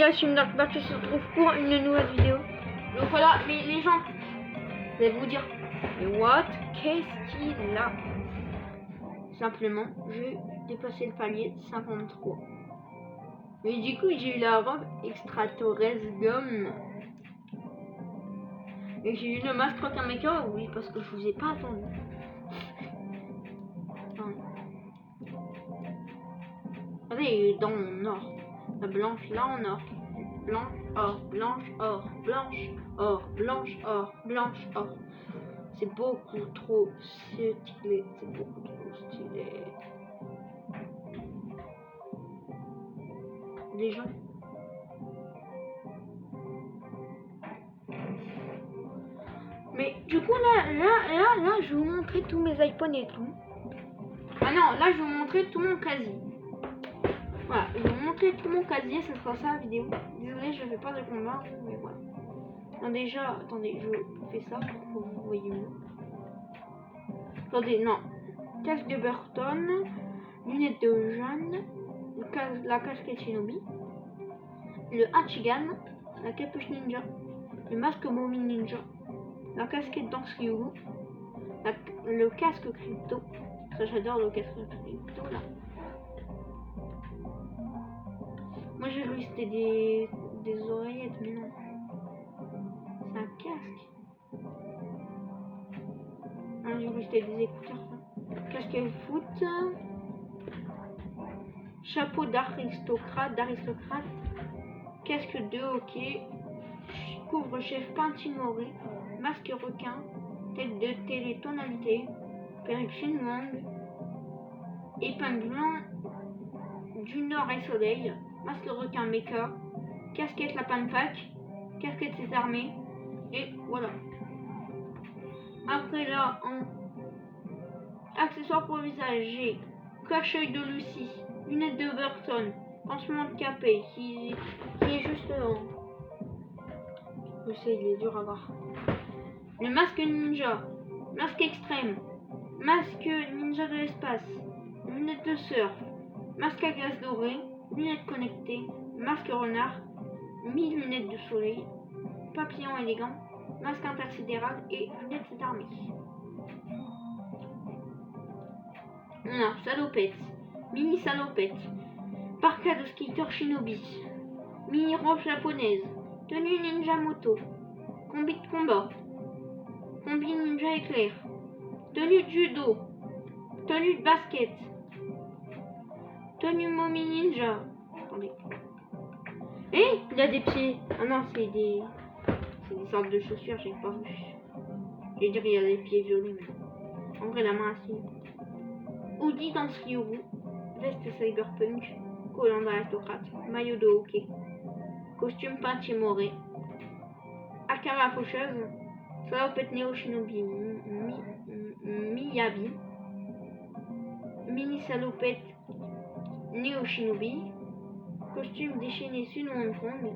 gars, je suis Dark Batch, on se retrouve pour une nouvelle vidéo. Donc voilà, mais les gens, je vais vous dire, mais what? Qu'est-ce qu'il a? Simplement, j'ai dépassé le palier 53. Mais du coup, j'ai eu la robe extraterrestre gomme. Et j'ai eu le masque requin maker, oui, parce que je vous ai pas attendu. Regardez, dans mon or. La blanche là en or. Blanche, or, blanche, or, blanche, or, blanche, or, blanche, or. C'est beaucoup trop stylé. C'est beaucoup trop stylé. Les gens. Mais du coup là, je vais vous montrer tous mes iPhones et tout. Ah non, là je vais vous montrer tout mon casier. Voilà, je vais vous montrer tout mon casier, ce sera ça la vidéo. Désolé, je fais pas de combat, mais voilà. Non, déjà, attendez, je fais ça pour que vous voyez mieux. Attendez, non. Casque de Burton, lunettes de Jeanne, la casquette Shinobi, le Hachigan, la capuche ninja, le masque Momi ninja, la casquette Dansryu, le casque crypto. Ça, j'adore le casque crypto là. Moi j'ai cru que c'était des oreillettes, mais non. C'est un casque. Ah, j'ai cru que c'était des écouteurs ça. Casque foot. Chapeau d'aristocrate. Casque de hockey. Couvre-chef Pintimoré. Masque requin. Tête de télé-tonalité. Perruque Shenwang. Épinglant du Nord et Soleil. Masque requin mecha, casquette lapin de Pâques, casquette cette armée, et voilà. Après là, en accessoires pour le visage, j'ai cache-œil de Lucie, lunettes de Burton, pansement de Capet, qui est juste je sais, il est dur à voir. Le masque ninja, masque extrême, masque ninja de l'espace, lunettes de surf, masque à glace dorée, lunettes connectées, masque renard, 1000 lunettes de soleil, papillon élégant, masque intersidéral et lunettes cette armée. Alors, salopette, mini salopette, parka de skater shinobi, mini robe japonaise, tenue ninja moto, combi de combat, combi ninja éclair, tenue de judo, tenue de basket, tenue Momi ninja. Attendez. Eh, il a des pieds. Ah non, c'est des sortes de chaussures, j'ai pas vu. Je vais dire il y a des pieds violets, mais en vrai la main assez. Hoodie dans Ryu, veste cyberpunk, collant d'aristocrate, maillot de hockey, costume Pintimoré, Akara faucheuse, salopette néo shinobi Miyabi, mini salopette Néo Shinobi, costume déchaîné Sun Hong Kong,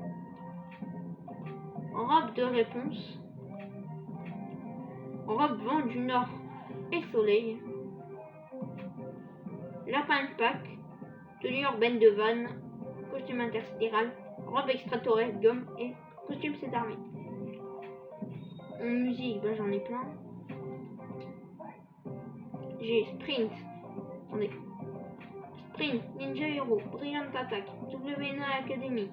robe de réponse, robe vent du Nord et soleil, lapin de Pâques, tenue urbaine de Vannes, costume intersidéral, robe extraterrestre gomme et costume cette armée. En musique, ben, j'en ai plein. J'ai Sprint. Attendez. Sprint, Ninja Hero, Brilliant Attack, WNA Academy,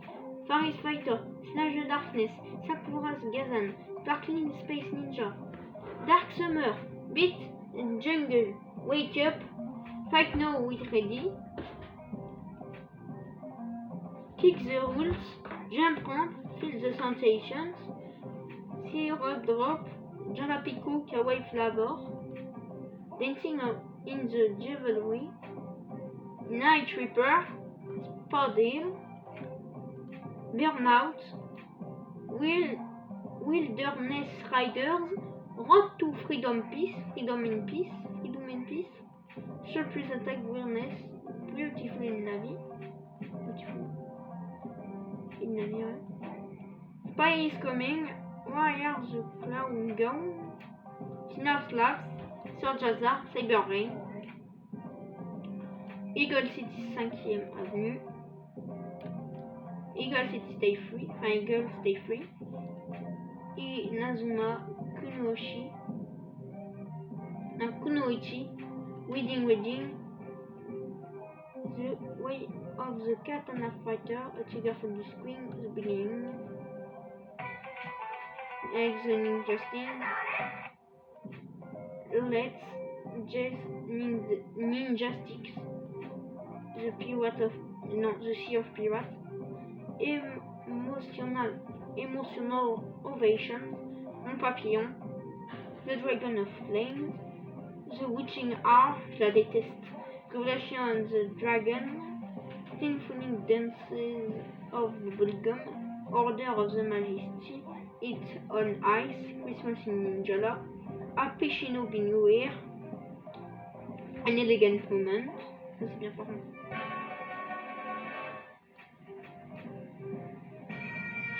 Faris Fighter, Slash the Darkness, Sakura's Gazan, Sparkling Space Ninja, Dark Summer, Beat Jungle, Wake Up, Fight Now with Ready, Kick the Rules, Jump Ramp, Feel the Sensations, Syrup Drop, Jalapico Kawaii Flavor, Dancing in the Jewelry, Night Reaper, Spadale, Burnout, Wilderness Riders, Road to Freedom in Peace, Surprise Attack Weirdness, Beautiful in Navy, ouais. Spy is Coming, Wire the Clown Gun, Sinner Slaps, Surge Hazard, Cyber Rain, Eagle City 5e avenue, Eagle City Stay Free, enfin Eagle Stay Free. Inazuma Kunoichi, Reading, The Way of the Katana Fighter, A Trigger from the Screen, The Beginning, Eggs the Ninja Sting, Let's Just Ninja Sticks, The Sea of Pirates, Emotional Ovation, Mon Papillon, The Dragon of Flame, The Witching Hour, je la déteste, Revelation and the Dragon, Symphonic Dances of Bubblegum, Order of the Majesty, It's on Ice, Christmas in Ninjala, Happy Shinobi New Year, An Elegant Moment, ça c'est bien par contre.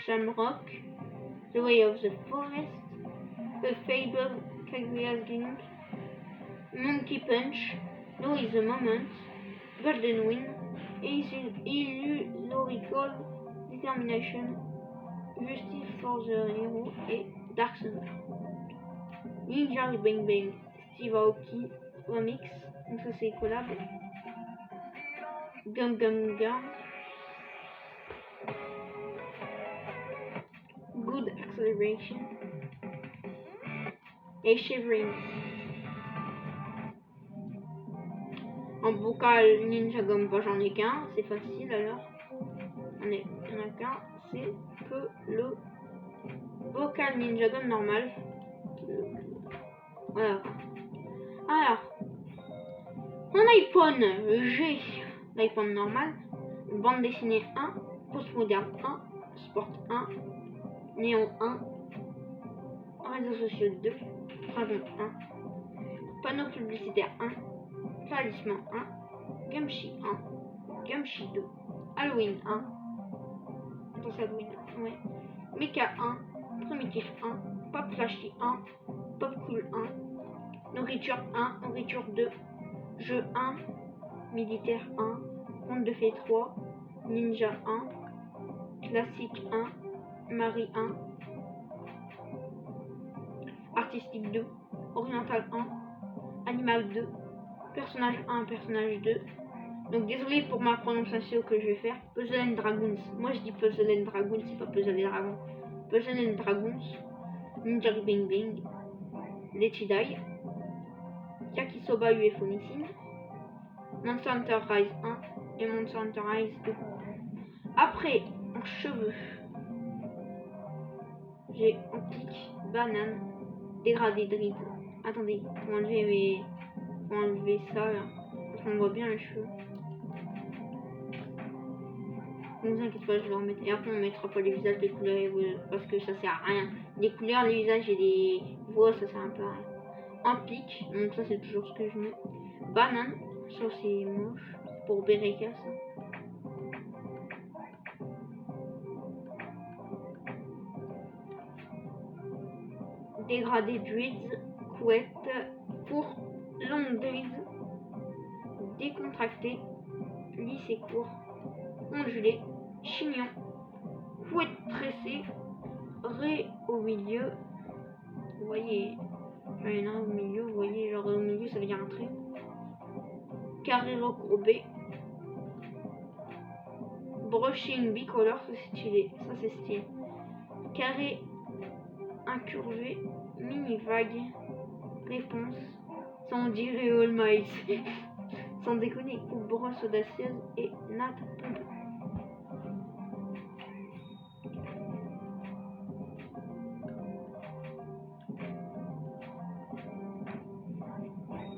Shamrock, The Way of the Forest, The Fable, Kaguya's Game, Monkey Punch, Now is the Moment, Golden Wind, Illusory Determination, Justice for the Hero et Dark Summer. Ninja Bang Bang, Steve Aoki Remix, donc ça c'est collab. Gum Gum Gum, Good Acceleration et Shivering. En vocal Ninja Gum, j'en ai qu'un, c'est facile alors. Il n'y en a qu'un, c'est que le vocal Ninja Gum normal. Voilà. Alors, mon iPhone, j'ai l'iPhone normal, bande dessinée 1, postmoderne 1, sport 1, néon 1, réseaux sociaux 2, dragon 1, panneau publicitaire 1, talisman 1, Gumshi 1, Gumshi 2, Halloween 1, attention Halloween 1, ouais, Mecha 1, Primitif 1, Pop Flashy 1, Pop Cool 1, Nourriture 1, Nourriture 2, Jeu 1, Militaire 1, Conte de Fées 3, Ninja 1, Classique 1, Marie 1, Artistique 2, Oriental 1, Animal 2, Personnage 1, Personnage 2. Donc désolé pour ma prononciation que je vais faire. Puzzle and Dragons. Moi je dis Puzzle and Dragons, c'est pas Puzzle and Dragons. Puzzle and Dragons, Ninja Bing Bing, Lechidai, Yakisoba UFO Missing, Monster Hunter Rise 1 et Monster Hunter Rise 2. Après, en cheveux, j'ai Antique, Banane, Dégradé Dread. Attendez, pour enlever ça là, parce qu'on voit bien les cheveux. Ne vous inquiétez pas, je vais le remettre. Et après, on mettra pas les visages, les couleurs, parce que ça sert à rien. Les couleurs, les visages et les voix, ça sert un peu à rien. Un pic, donc ça c'est toujours ce que je mets. Banane, ça c'est moche. Pour Bereka, ça. Dégradé Druids, couette, court, long Druids, décontracté, lisse et court, ondulé, chignon, couette tressée, ré au milieu, vous voyez, il y en a au milieu, vous voyez, genre au milieu ça veut dire un trait, carré recourbé, brushing bicolore, ça c'est stylé, carré incurvé, mini vague, réponse, sans dire All Miles, sans déconner, ou brosse audacieuse et natte pompe.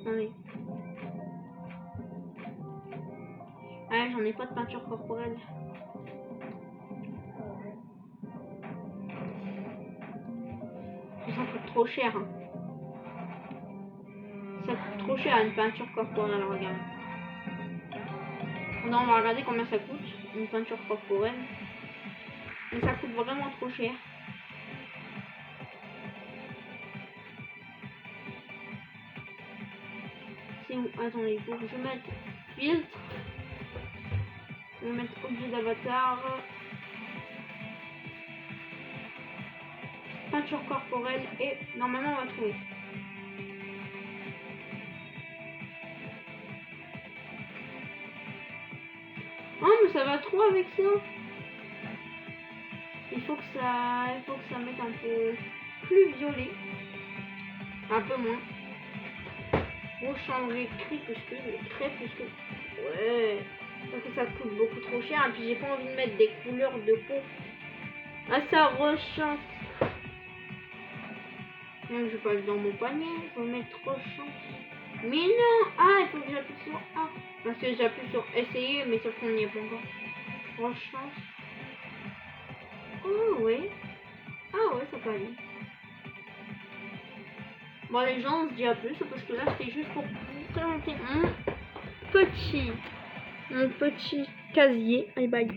Attendez. Ah, j'en ai pas de peinture corporelle. Ça coûte trop cher. Hein. Ça coûte trop cher une peinture corporelle, regarde. Non, on va regarder combien ça coûte, une peinture corporelle. Mais ça coûte vraiment trop cher. C'est où? Attendez, il faut que je mette filtre. Je vais mettre objet d'avatar. température corporelle et normalement on va trouver. Oh mais ça va trop avec ça. Il faut que ça mette un peu plus violet. Un peu moins. Rechangerer crépuscule. Ouais. Parce que ça coûte beaucoup trop cher. Et puis j'ai pas envie de mettre des couleurs de peau. Ah ça rechange. Donc je passe dans mon panier. Je vais mettre rechange. Mais non. Ah il faut que j'appuie sur A. Parce que j'appuie sur essayer mais sauf qu'on n'y est pas encore. Rechange. Oh ouais. Ah ouais ça peut aller. Bon les gens on se dit à plus parce que là c'était juste pour vous présenter mon petit casier. Bye bye.